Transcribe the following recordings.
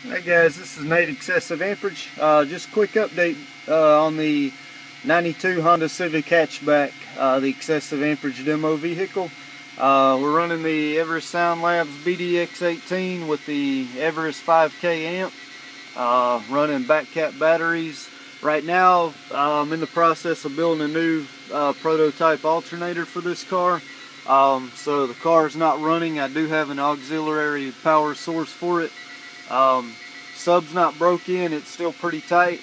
Hey guys, this is Nate Excessive Amperage. Just a quick update on the 92 Honda Civic hatchback, the Excessive Amperage demo vehicle. We're running the Everest Sound Labs BDX 18 with the Everest 5K amp, running Batcap batteries. Right now, I'm in the process of building a new prototype alternator for this car. So the car is not running. I do have an auxiliary power source for it. Sub's not broke in, it's still pretty tight.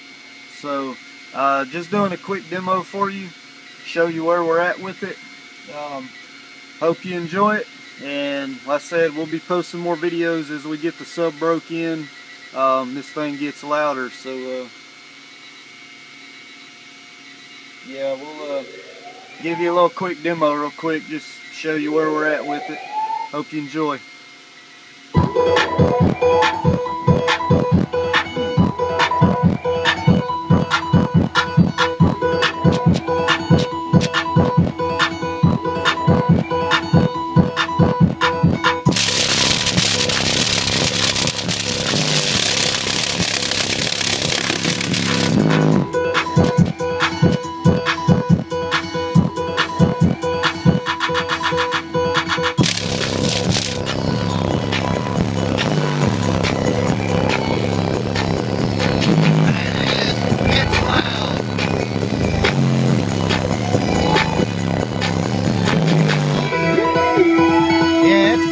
So just doing a quick demo for you, show you where we're at with it. Hope you enjoy it, and like I said, we'll be posting more videos as we get the sub broke in. This thing gets louder, so yeah, we'll give you a little quick demo real quick, just show you where we're at with it. Hope you enjoy.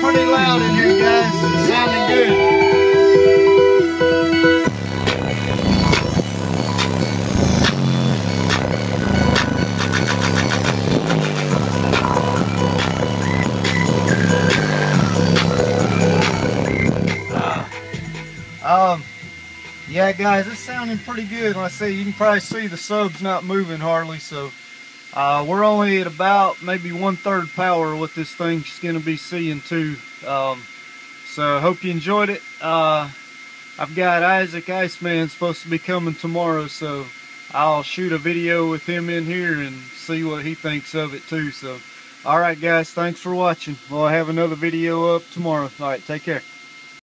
Pretty loud in here, guys. It's sounding good. Yeah, guys, it's sounding pretty good. Like I say, you can probably see the sub's not moving hardly, so we're only at about maybe 1/3 power what this thing's going to be seeing too. So I hope you enjoyed it. I've got Isaac Iceman supposed to be coming tomorrow, so I'll shoot a video with him in here and see what he thinks of it too. So alright guys, thanks for watching. We'll have another video up tomorrow. Alright, take care.